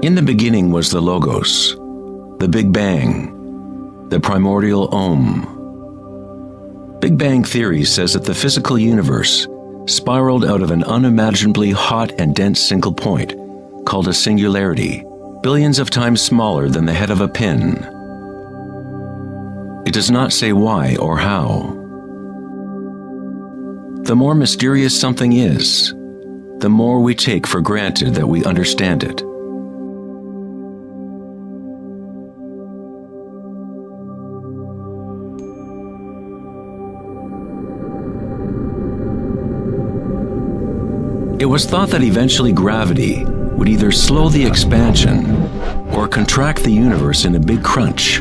In the beginning was the Logos, the Big Bang, the primordial Om. Big Bang theory says that the physical universe spiraled out of an unimaginably hot and dense single point, called a singularity, billions of times smaller than the head of a pin. It does not say why or how. The more mysterious something is, the more we take for granted that we understand it. It was thought that eventually gravity would either slow the expansion or contract the universe in a big crunch.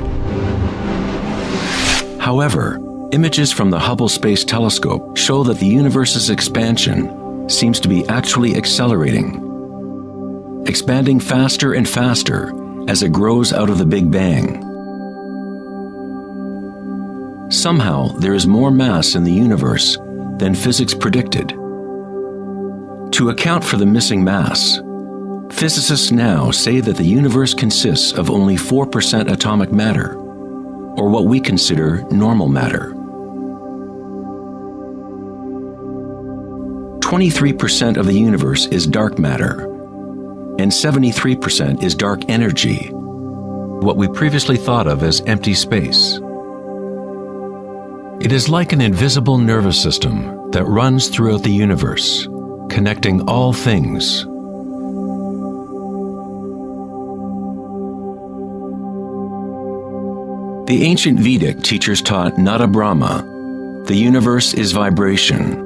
However, images from the Hubble Space Telescope show that the universe's expansion seems to be actually accelerating, expanding faster and faster as it grows out of the Big Bang. Somehow, there is more mass in the universe than physics predicted. To account for the missing mass, physicists now say that the universe consists of only 4% atomic matter, or what we consider normal matter. 23% of the universe is dark matter, and 73% is dark energy, what we previously thought of as empty space. It is like an invisible nervous system that runs throughout the universe, connecting all things. The ancient Vedic teachers taught Nada Brahma, the universe is vibration.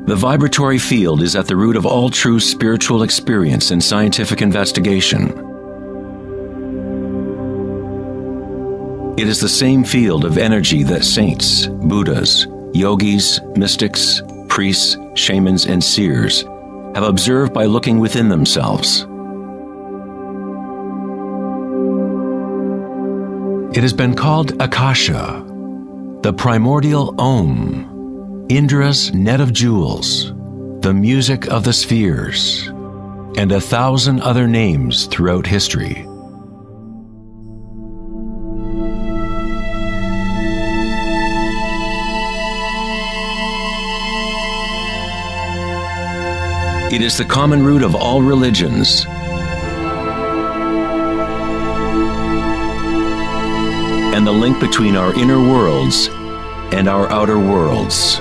The vibratory field is at the root of all true spiritual experience and scientific investigation. It is the same field of energy that saints, Buddhas, yogis, mystics, priests, shamans, and seers have observed by looking within themselves. It has been called Akasha, the primordial Om, Indra's net of jewels, the music of the spheres, and 1,000 other names throughout history. It is the common root of all religions. And the link between our inner worlds and our outer worlds.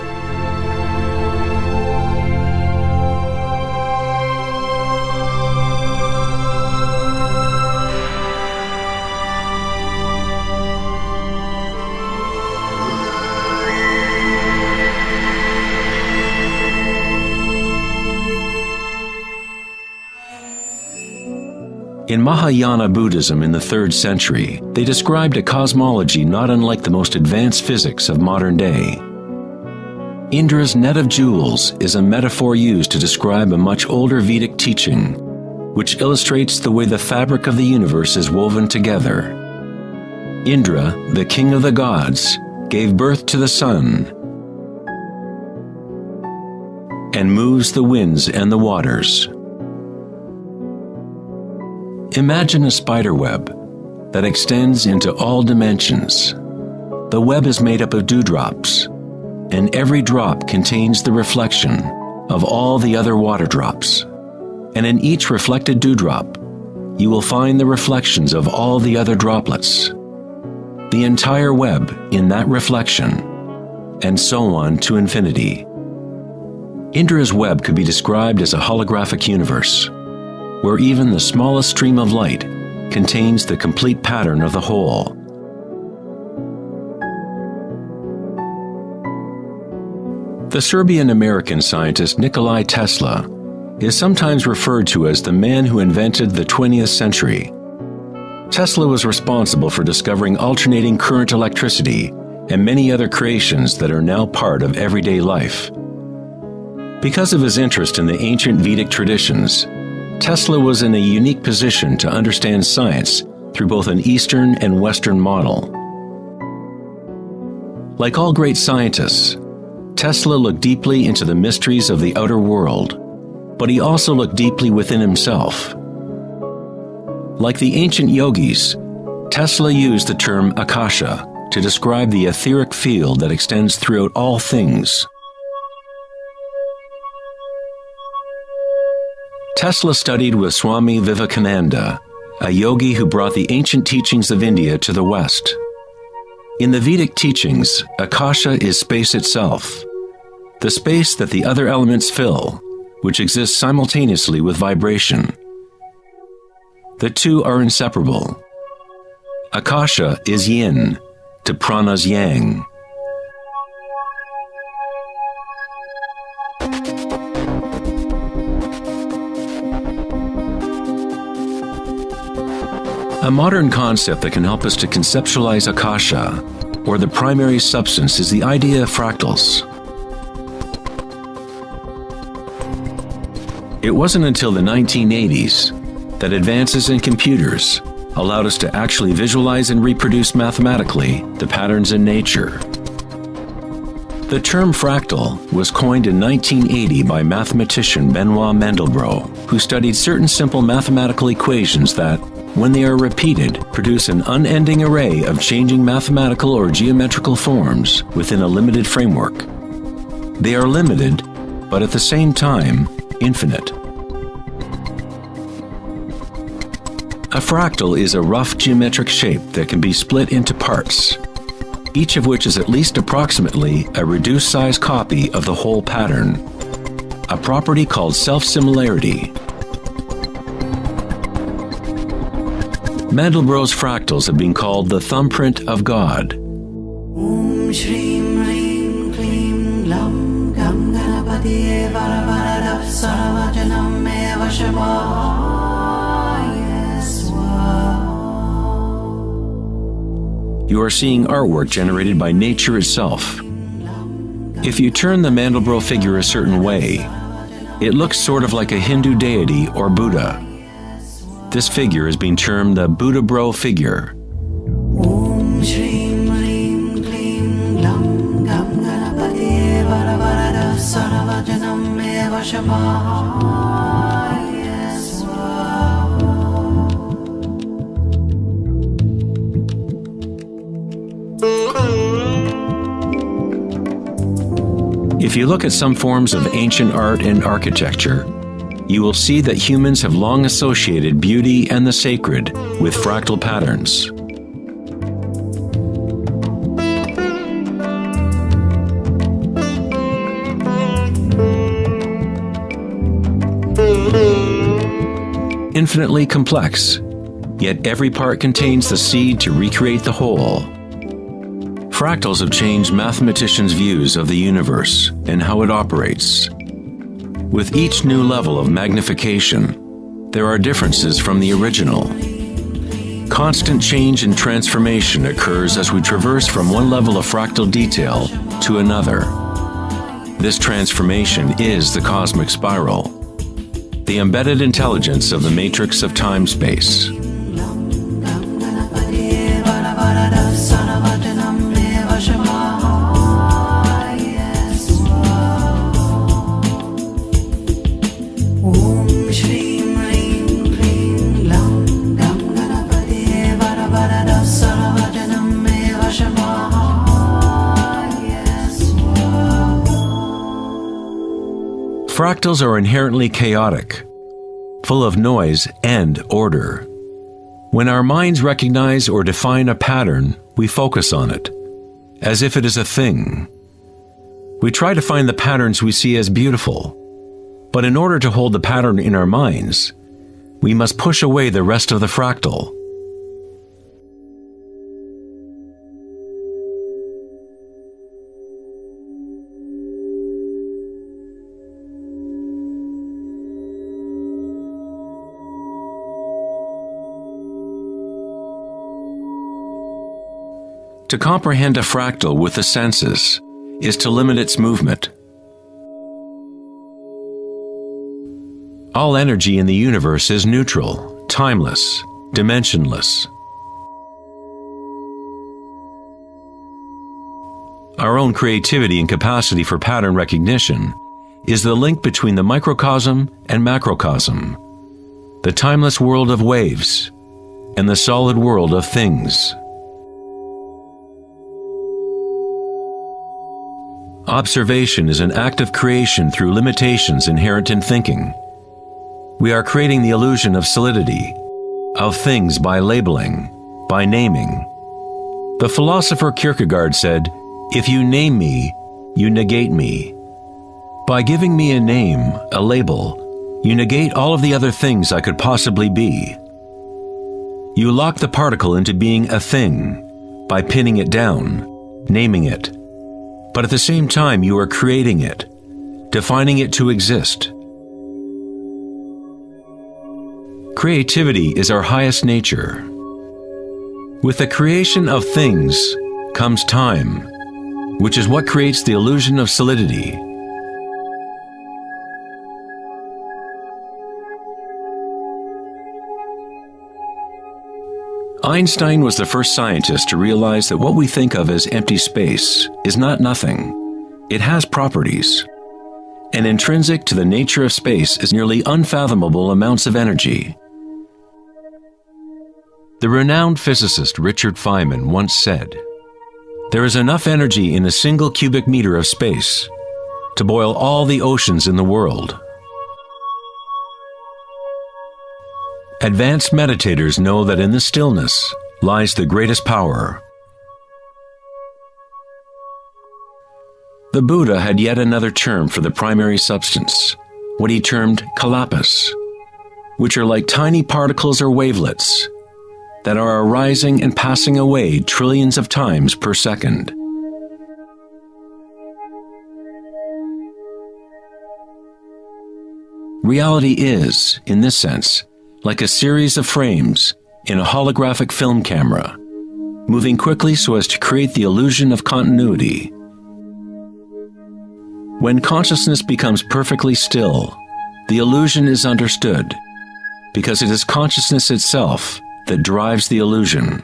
In Mahayana Buddhism in the 3rd century, they described a cosmology not unlike the most advanced physics of modern day. Indra's net of jewels is a metaphor used to describe a much older Vedic teaching, which illustrates the way the fabric of the universe is woven together. Indra, the king of the gods, gave birth to the sun and moves the winds and the waters. Imagine a spider web that extends into all dimensions. The web is made up of dewdrops, and every drop contains the reflection of all the other water drops. And in each reflected dewdrop, you will find the reflections of all the other droplets. The entire web in that reflection, and so on to infinity. Indra's web could be described as a holographic universe, where even the smallest stream of light contains the complete pattern of the whole. The Serbian-American scientist Nikola Tesla is sometimes referred to as the man who invented the 20th century. Tesla was responsible for discovering alternating current electricity and many other creations that are now part of everyday life. Because of his interest in the ancient Vedic traditions, Tesla was in a unique position to understand science through both an Eastern and Western model. Like all great scientists, Tesla looked deeply into the mysteries of the outer world, but he also looked deeply within himself. Like the ancient yogis, Tesla used the term Akasha to describe the etheric field that extends throughout all things. Tesla studied with Swami Vivekananda, a yogi who brought the ancient teachings of India to the West. In the Vedic teachings, Akasha is space itself, the space that the other elements fill, which exists simultaneously with vibration. The two are inseparable. Akasha is yin to prana's yang. A modern concept that can help us to conceptualize Akasha, or the primary substance, is the idea of fractals. It wasn't until the 1980s that advances in computers allowed us to actually visualize and reproduce mathematically the patterns in nature. The term fractal was coined in 1980 by mathematician Benoit Mandelbrot, who studied certain simple mathematical equations that, when they are repeated, produce an unending array of changing mathematical or geometrical forms within a limited framework. They are limited, but at the same time, infinite. A fractal is a rough geometric shape that can be split into parts, each of which is at least approximately a reduced size copy of the whole pattern, a property called self-similarity. Mandelbrot's fractals have been called the thumbprint of God. SHREEM HREEM CLEEM GLAM GAM GANAPATIYE VARAVARADAP SARVAJANAM EVA SHIVAYA SWAHA. You are seeing artwork generated by nature itself. If you turn the Mandelbrot figure a certain way, it looks sort of like a Hindu deity or Buddha. This figure is being termed the Buddha-bro figure. SHREEM HREEM CLEEM GLAM GAM GANAPATIYE VARAVARADAP SARVAJANAM EVA SHIVAYA SWAHA. If you look at some forms of ancient art and architecture, you will see that humans have long associated beauty and the sacred with fractal patterns. Infinitely complex, yet every part contains the seed to recreate the whole. Fractals have changed mathematicians' views of the universe and how it operates. With each new level of magnification, there are differences from the original. Constant change and transformation occurs as we traverse from one level of fractal detail to another. This transformation is the cosmic spiral, the embedded intelligence of the matrix of time-space. Fractals are inherently chaotic, full of noise and order. When our minds recognize or define a pattern, we focus on it, as if it is a thing. We try to find the patterns we see as beautiful, but in order to hold the pattern in our minds, we must push away the rest of the fractal. To comprehend a fractal with the senses is to limit its movement. All energy in the universe is neutral, timeless, dimensionless. Our own creativity and capacity for pattern recognition is the link between the microcosm and macrocosm, the timeless world of waves, and the solid world of things. Observation is an act of creation through limitations inherent in thinking. We are creating the illusion of solidity, of things by labeling, by naming. The philosopher Kierkegaard said, "If you name me, you negate me." By giving me a name, a label, you negate all of the other things I could possibly be. You lock the particle into being a thing by pinning it down, naming it. But at the same time, you are creating it, defining it to exist. Creativity is our highest nature. With the creation of things comes time, which is what creates the illusion of solidity. Einstein was the first scientist to realize that what we think of as empty space is not nothing. It has properties. And intrinsic to the nature of space is nearly unfathomable amounts of energy. The renowned physicist Richard Feynman once said, "There is enough energy in a single cubic meter of space to boil all the oceans in the world." Advanced meditators know that in the stillness lies the greatest power. The Buddha had yet another term for the primary substance, what he termed kalpas, which are like tiny particles or wavelets that are arising and passing away trillions of times per second. Reality is, in this sense, like a series of frames in a holographic film camera, moving quickly so as to create the illusion of continuity. When consciousness becomes perfectly still, the illusion is understood, because it is consciousness itself that drives the illusion.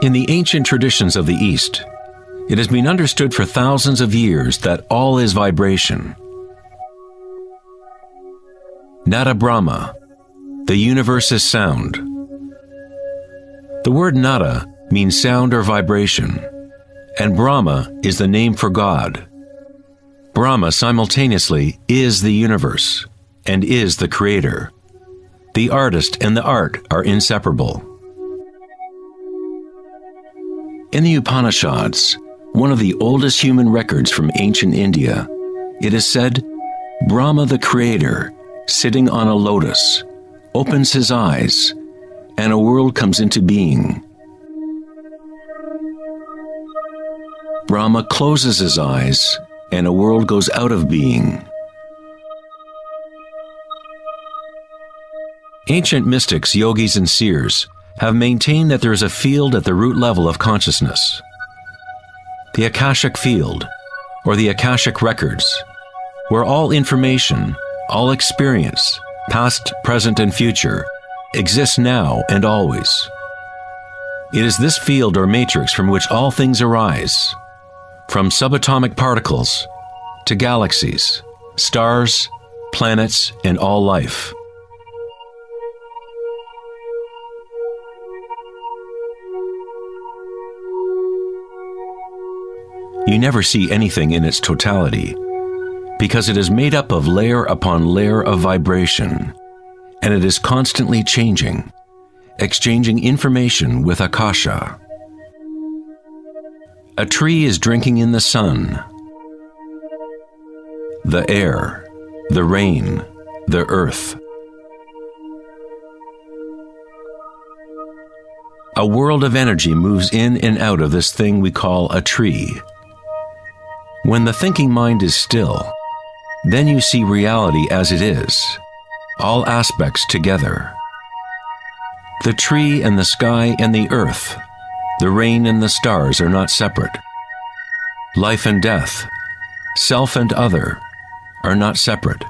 In the ancient traditions of the East, it has been understood for thousands of years that all is vibration. Nada Brahma, the universe is sound. The word nada means sound or vibration, and Brahma is the name for God. Brahma simultaneously is the universe and is the creator. The artist and the art are inseparable. In the Upanishads, one of the oldest human records from ancient India, it is said, Brahma the creator, sitting on a lotus, opens his eyes, and a world comes into being. Brahma closes his eyes, and a world goes out of being. Ancient mystics, yogis, and seers have maintained that there is a field at the root level of consciousness. The Akashic field, or the Akashic records, where all information, all experience, past, present, and future, exists now and always. It is this field or matrix from which all things arise, from subatomic particles to galaxies, stars, planets, and all life. You never see anything in its totality, because it is made up of layer upon layer of vibration, and it is constantly changing, exchanging information with Akasha. A tree is drinking in the sun, the air, the rain, the earth. a world of energy moves in and out of this thing we call a tree. When the thinking mind is still, then you see reality as it is, all aspects together. The tree and the sky and the earth, the rain and the stars are not separate. Life and death, self and other, are not separate,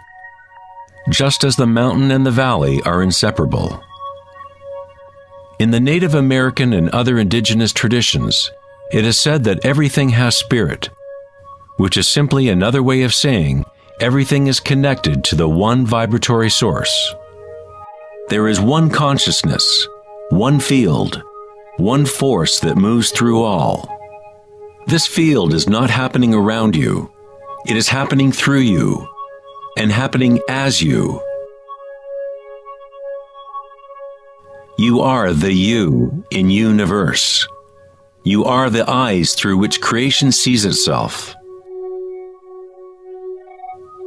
just as the mountain and the valley are inseparable. In the Native American and other indigenous traditions, it is said that everything has spirit, which is simply another way of saying everything is connected to the one vibratory source. There is one consciousness, one field, one force that moves through all. This field is not happening around you. It is happening through you and happening as you. You are the you in universe. You are the eyes through which creation sees itself.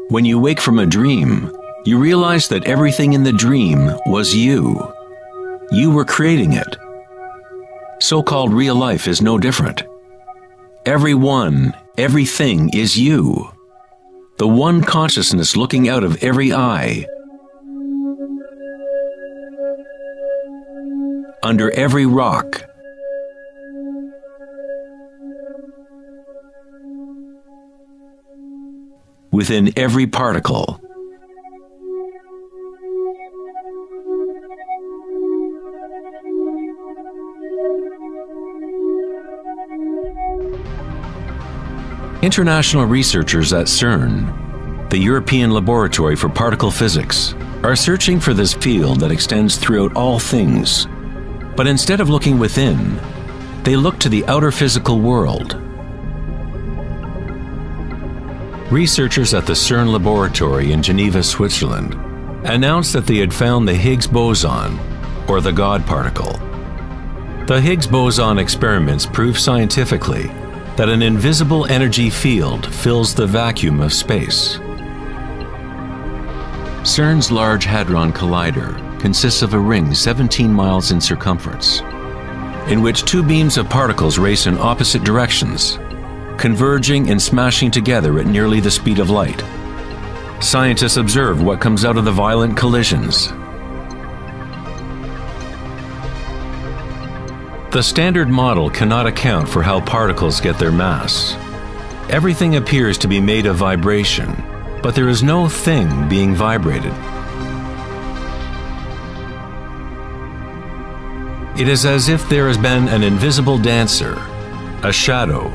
When you wake from a dream, you realize that everything in the dream was you. You were creating it. So-called real life is no different. Everyone, everything is you. The one consciousness looking out of every eye. Under every rock. Within every particle. International researchers at CERN, the European Laboratory for Particle Physics, are searching for this field that extends throughout all things. But instead of looking within, they look to the outer physical world. Researchers at the CERN laboratory in Geneva, Switzerland, announced that they had found the Higgs boson, or the God particle. The Higgs boson experiments prove scientifically that an invisible energy field fills the vacuum of space. CERN's Large Hadron Collider consists of a ring 17 miles in circumference, in which two beams of particles race in opposite directions, converging and smashing together at nearly the speed of light. Scientists observe what comes out of the violent collisions. The standard model cannot account for how particles get their mass. Everything appears to be made of vibration, but there is no thing being vibrated. It is as if there has been an invisible dancer, a shadow,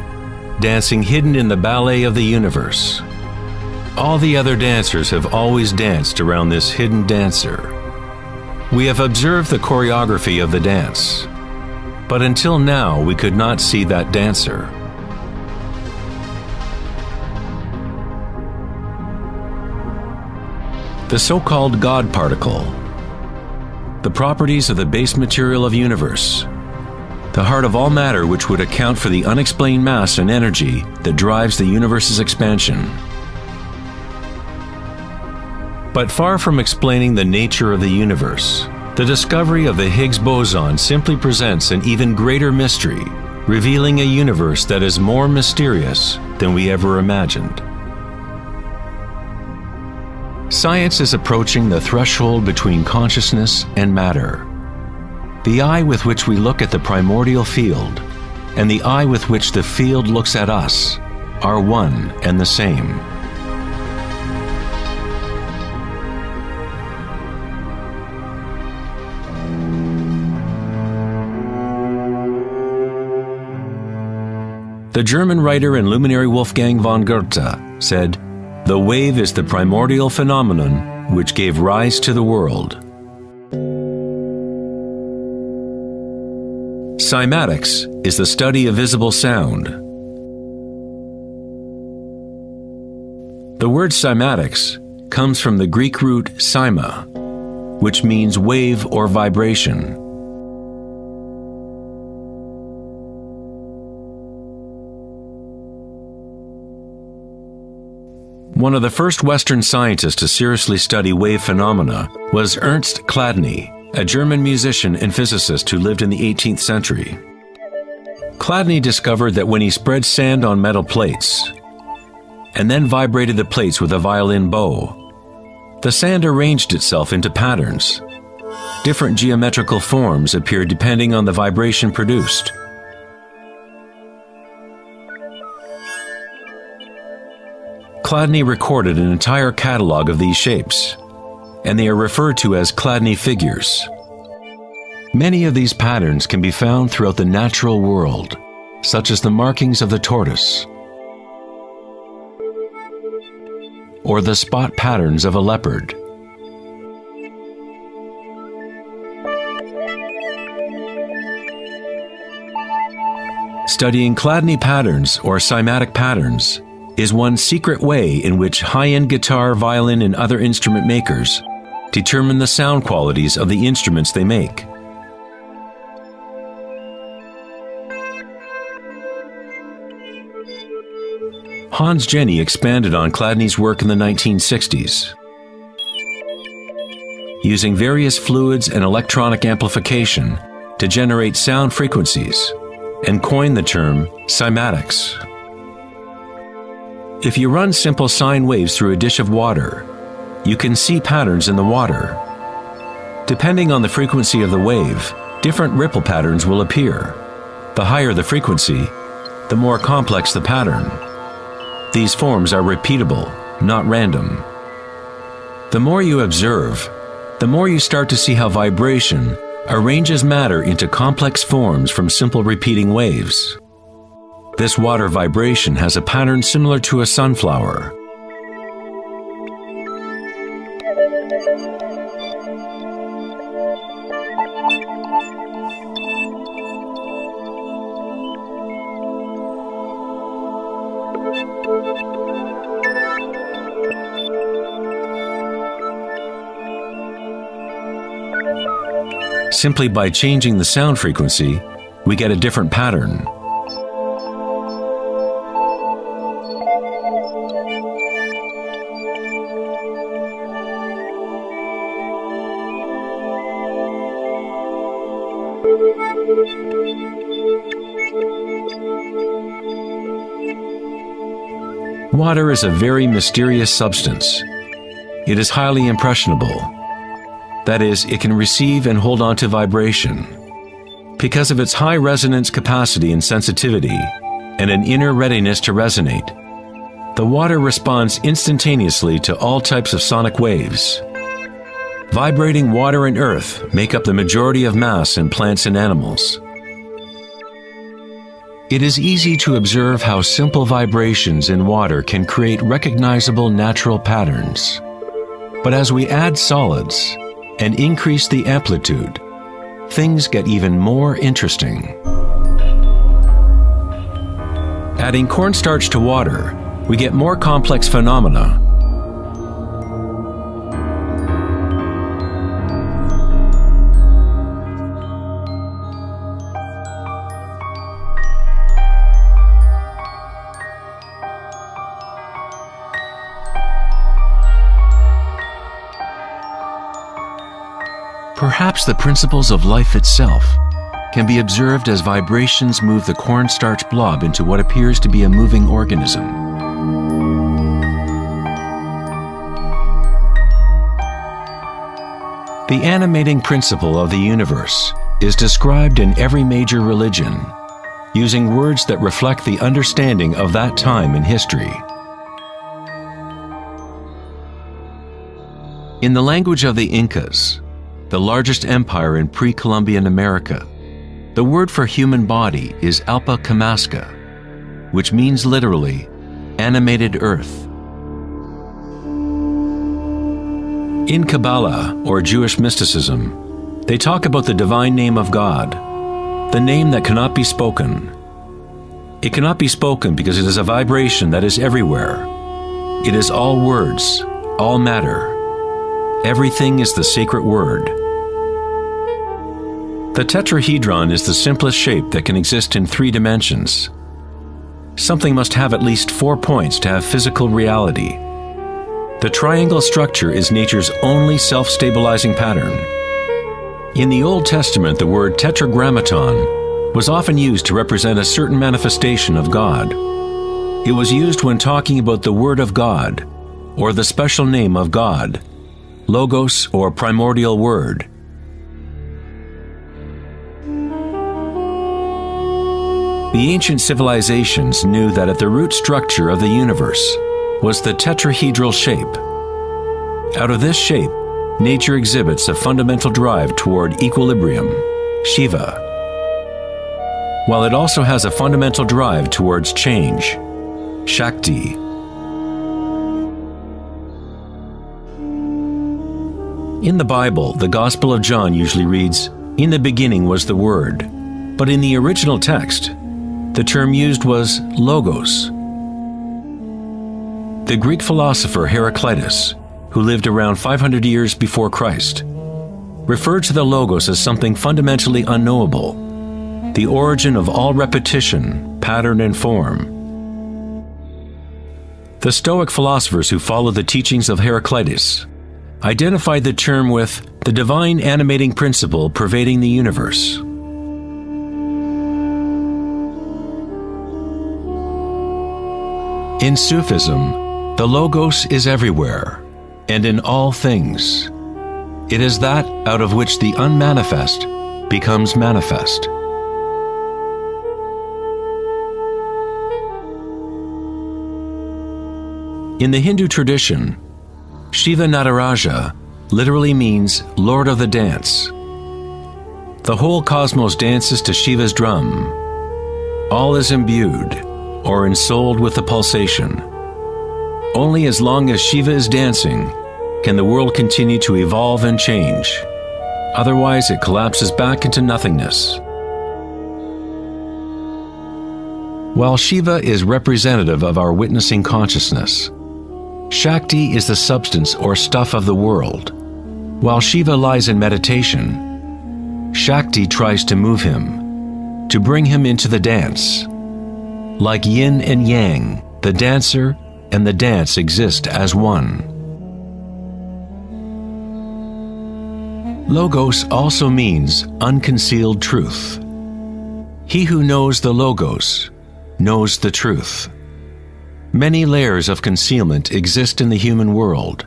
dancing hidden in the ballet of the universe. All the other dancers have always danced around this hidden dancer. We have observed the choreography of the dance, but until now we could not see that dancer. The so-called God particle, the properties of the base material of universe, the heart of all matter which would account for the unexplained mass and energy that drives the universe's expansion. But far from explaining the nature of the universe, the discovery of the Higgs boson simply presents an even greater mystery, revealing a universe that is more mysterious than we ever imagined. Science is approaching the threshold between consciousness and matter. The eye with which we look at the primordial field and the eye with which the field looks at us are one and the same. The German writer and luminary Wolfgang von Goethe said, "The wave is the primordial phenomenon which gave rise to the world." Cymatics is the study of visible sound. The word cymatics comes from the Greek root cyma, which means wave or vibration. One of the first Western scientists to seriously study wave phenomena was Ernst Chladni, a German musician and physicist who lived in the 18th century. Chladni discovered that when he spread sand on metal plates and then vibrated the plates with a violin bow, the sand arranged itself into patterns. Different geometrical forms appeared depending on the vibration produced. Chladni recorded an entire catalog of these shapes, and they are referred to as Chladni figures. Many of these patterns can be found throughout the natural world, such as the markings of the tortoise, or the spot patterns of a leopard. Studying Chladni patterns or cymatic patterns is one secret way in which high-end guitar, violin, and other instrument makers determine the sound qualities of the instruments they make. Hans Jenny expanded on Chladni's work in the 1960s. Using various fluids and electronic amplification to generate sound frequencies, and coined the term cymatics. If you run simple sine waves through a dish of water, you can see patterns in the water. Depending on the frequency of the wave, different ripple patterns will appear. The higher the frequency, the more complex the pattern. These forms are repeatable, not random. The more you observe, the more you start to see how vibration arranges matter into complex forms from simple repeating waves. This water vibration has a pattern similar to a sunflower. Simply by changing the sound frequency, we get a different pattern. Water is a very mysterious substance. It is highly impressionable. That is, it can receive and hold on to vibration. Because of its high resonance capacity and sensitivity, and an inner readiness to resonate, the water responds instantaneously to all types of sonic waves. Vibrating water and earth make up the majority of mass in plants and animals. It is easy to observe how simple vibrations in water can create recognizable natural patterns. But as we add solids and increase the amplitude, things get even more interesting. Adding cornstarch to water, we get more complex phenomena. Perhaps the principles of life itself can be observed as vibrations move the cornstarch blob into what appears to be a moving organism. The animating principle of the universe is described in every major religion, using words that reflect the understanding of that time in history. In the language of the Incas, the largest empire in pre-Columbian America, the word for human body is Alpa Kamaska, which means literally, animated earth. In Kabbalah, or Jewish mysticism, they talk about the divine name of God, the name that cannot be spoken. It cannot be spoken because it is a vibration that is everywhere. It is all words, all matter. Everything is the sacred word. The tetrahedron is the simplest shape that can exist in 3 dimensions. Something must have at least 4 points to have physical reality. The triangle structure is nature's only self-stabilizing pattern. In the Old Testament, the word tetragrammaton was often used to represent a certain manifestation of God. It was used when talking about the Word of God, or the special name of God, Logos or primordial Word. The ancient civilizations knew that at the root structure of the universe was the tetrahedral shape. Out of this shape, nature exhibits a fundamental drive toward equilibrium, Shiva, while it also has a fundamental drive towards change, Shakti. In the Bible, the Gospel of John usually reads, "In the beginning was the Word," but in the original text, the term used was logos. The Greek philosopher Heraclitus, who lived around 500 years before Christ, referred to the logos as something fundamentally unknowable, the origin of all repetition, pattern, and form. The Stoic philosophers who followed the teachings of Heraclitus identified the term with the divine animating principle pervading the universe. In Sufism, the Logos is everywhere and in all things. It is that out of which the unmanifest becomes manifest. In the Hindu tradition, Shiva Nataraja literally means Lord of the Dance. The whole cosmos dances to Shiva's drum. All is imbued or ensouled with the pulsation. Only as long as Shiva is dancing can the world continue to evolve and change. Otherwise, it collapses back into nothingness. While Shiva is representative of our witnessing consciousness, Shakti is the substance or stuff of the world. While Shiva lies in meditation, Shakti tries to move him, to bring him into the dance. Like yin and yang, the dancer and the dance exist as one. Logos also means unconcealed truth. He who knows the Logos knows the truth. Many layers of concealment exist in the human world,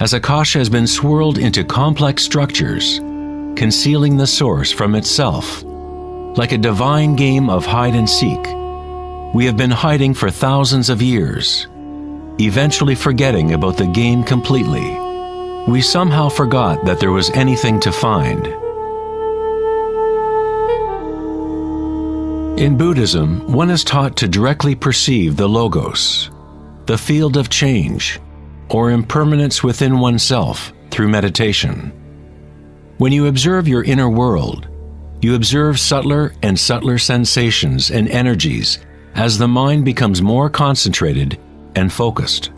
as Akasha has been swirled into complex structures, concealing the source from itself. Like a divine game of hide and seek, we have been hiding for thousands of years, eventually forgetting about the game completely. We somehow forgot that there was anything to find. In Buddhism, one is taught to directly perceive the Logos, the field of change, or impermanence within oneself through meditation. When you observe your inner world, you observe subtler and subtler sensations and energies as the mind becomes more concentrated and focused.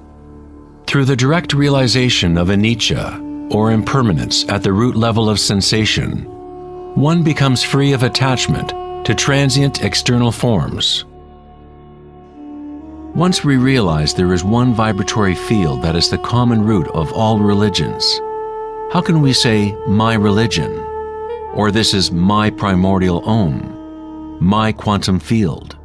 Through the direct realization of anicca, or impermanence at the root level of sensation, one becomes free of attachment to transient external forms. Once we realize there is one vibratory field that is the common root of all religions, how can we say, my religion, or this is my primordial Om, my quantum field?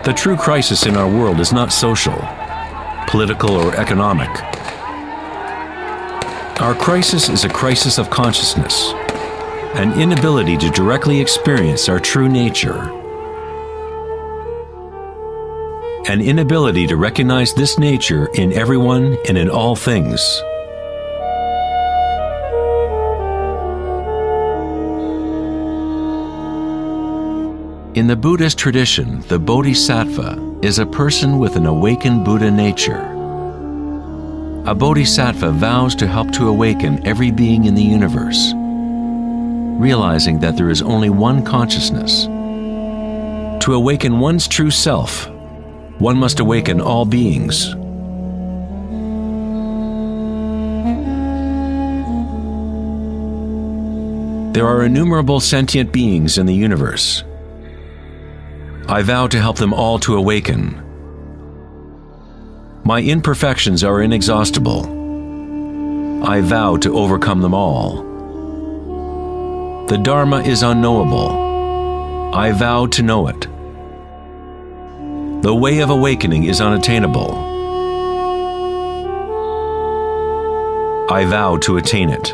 The true crisis in our world is not social, political, or economic. Our crisis is a crisis of consciousness, an inability to directly experience our true nature, an inability to recognize this nature in everyone and in all things. In the Buddhist tradition, the Bodhisattva is a person with an awakened Buddha nature. A Bodhisattva vows to help to awaken every being in the universe, realizing that there is only one consciousness. To awaken one's true self, one must awaken all beings. There are innumerable sentient beings in the universe. I vow to help them all to awaken. My imperfections are inexhaustible. I vow to overcome them all. The Dharma is unknowable. I vow to know it. The way of awakening is unattainable. I vow to attain it.